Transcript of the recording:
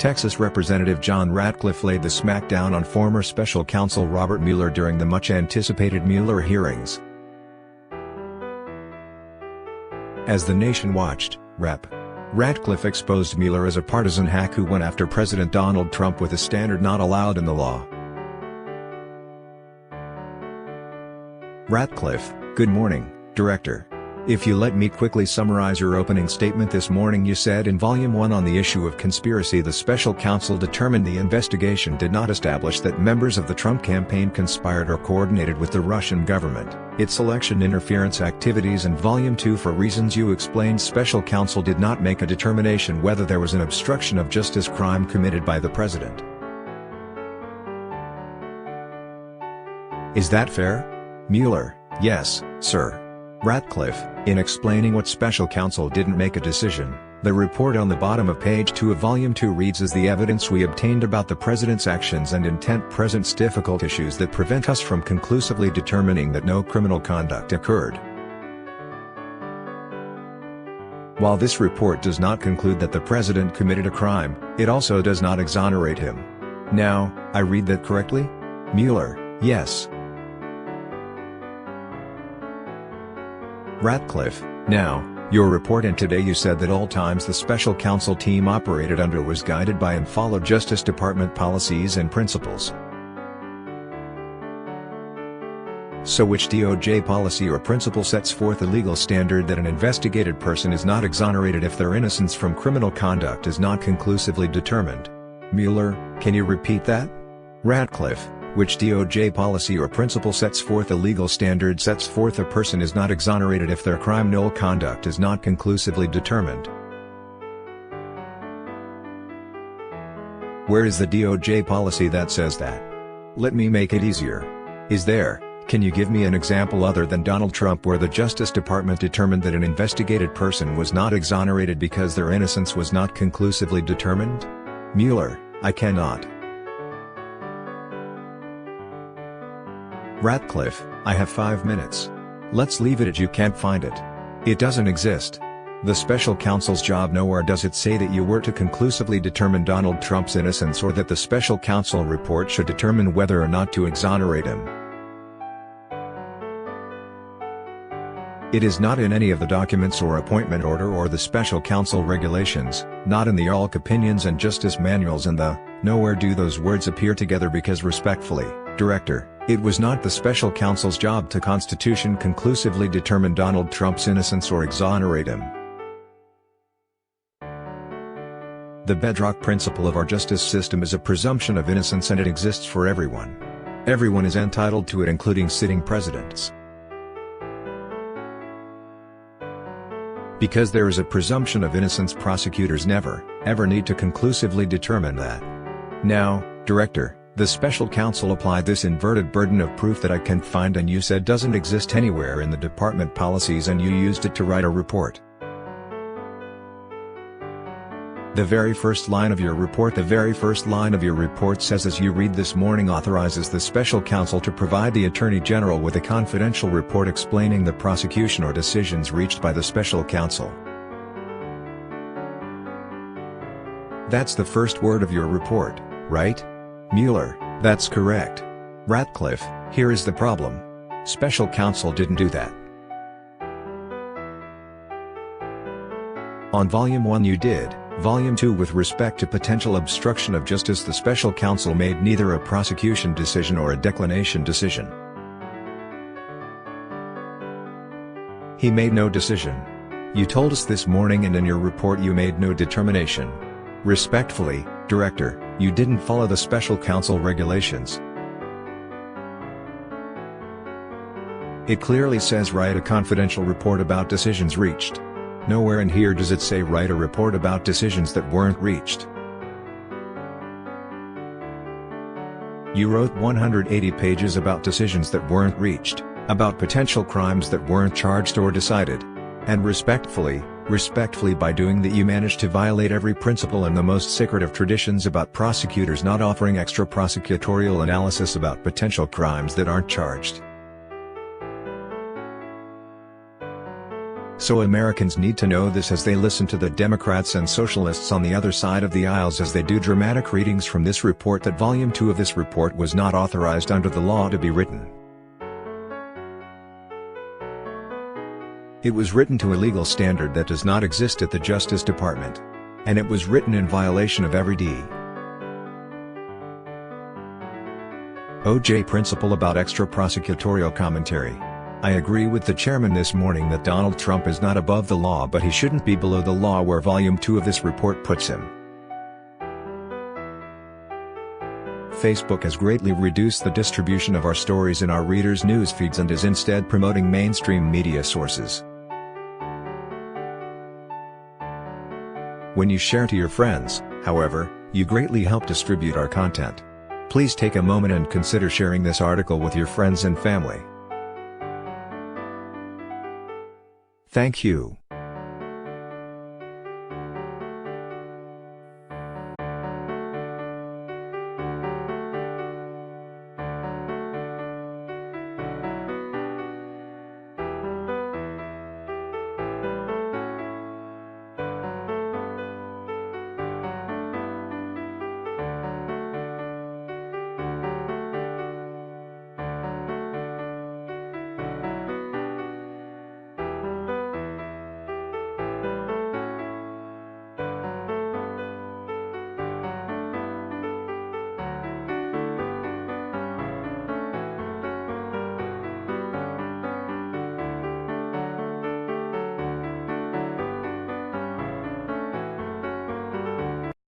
Texas Representative John Ratcliffe laid the smackdown on former Special Counsel Robert Mueller during the much-anticipated Mueller hearings. As the nation watched, Ratcliffe exposed Mueller as a partisan hack who went after President Donald Trump with a standard not allowed in the law. Ratcliffe: Good morning, Director. If you let me quickly summarize your opening statement this morning. You said in Volume 1 on the issue of conspiracy the special counsel determined the investigation did not establish that members of the Trump campaign conspired or coordinated with the Russian government, its election interference activities. In Volume 2 for reasons you explained special counsel did not make a determination whether there was an obstruction of justice crime committed by the president. Is that fair? Mueller: Yes, sir. Ratcliffe: In explaining what special counsel didn't make a decision, the report on the bottom of page 2 of Volume 2 reads as the evidence we obtained about the president's actions and intent presents difficult issues that prevent us from conclusively determining that no criminal conduct occurred. While this report does not conclude that the president committed a crime, it also does not exonerate him. Now, I read that correctly? Mueller: Yes. Ratcliffe: Now, your report, and today you said that all times the special counsel team operated under was guided by and followed Justice Department policies and principles. So which DOJ policy or principle sets forth a legal standard that an investigated person is not exonerated if their innocence from criminal conduct is not conclusively determined? Mueller: Can you repeat that? Ratcliffe: Which DOJ policy or principle sets forth a legal standard sets forth a person is not exonerated if their criminal conduct is not conclusively determined? Where is the DOJ policy that says that? Let me make it easier. Is there? Can you give me an example other than Donald Trump where the Justice Department determined that an investigated person was not exonerated because their innocence was not conclusively determined? Mueller: I cannot. Ratcliffe: I have 5 minutes. Let's leave it at you can't find it. It doesn't exist. The special counsel's job, nowhere does it say that you were to conclusively determine Donald Trump's innocence or that the special counsel report should determine whether or not to exonerate him. It is not in any of the documents or appointment order or the special counsel regulations, not in the ALC opinions and justice manuals, and nowhere do those words appear together because, respectfully, Director, it was not the special counsel's job to Constitution conclusively determine Donald Trump's innocence or exonerate him. The bedrock principle of our justice system is a presumption of innocence, and it exists for everyone. Everyone is entitled to it, including sitting presidents. Because there is a presumption of innocence, prosecutors never, ever need to conclusively determine that. Now, Director, the special counsel applied this inverted burden of proof that I can't find and you said doesn't exist anywhere in the department policies, and you used it to write a report. The very first line of your report says, as you read this morning, authorizes the special counsel to provide the Attorney General with a confidential report explaining the prosecution or decisions reached by the special counsel. That's the first word of your report, right? Mueller: That's correct. Ratcliffe: Here is the problem. Special counsel didn't do that. On Volume 1 you did. Volume 2 with respect to potential obstruction of justice the special counsel made neither a prosecution decision or a declination decision. He made no decision. You told us this morning and in your report you made no determination. Respectfully, Director, you didn't follow the special counsel regulations. It clearly says write a confidential report about decisions reached. Nowhere in here does it say write a report about decisions that weren't reached. You wrote 180 pages about decisions that weren't reached, about potential crimes that weren't charged or decided. And respectfully, by doing that you managed to violate every principle and the most sacred of traditions about prosecutors not offering extra prosecutorial analysis about potential crimes that aren't charged. So Americans need to know this as they listen to the Democrats and Socialists on the other side of the aisles as they do dramatic readings from this report that Volume 2 of this report was not authorized under the law to be written. It was written to a legal standard that does not exist at the Justice Department. And it was written in violation of every DOJ principle about extra prosecutorial commentary. I agree with the chairman this morning that Donald Trump is not above the law, but he shouldn't be below the law where Volume 2 of this report puts him. Facebook has greatly reduced the distribution of our stories in our readers' news feeds and is instead promoting mainstream media sources. When you share to your friends, however, you greatly help distribute our content. Please take a moment and consider sharing this article with your friends and family. Thank you.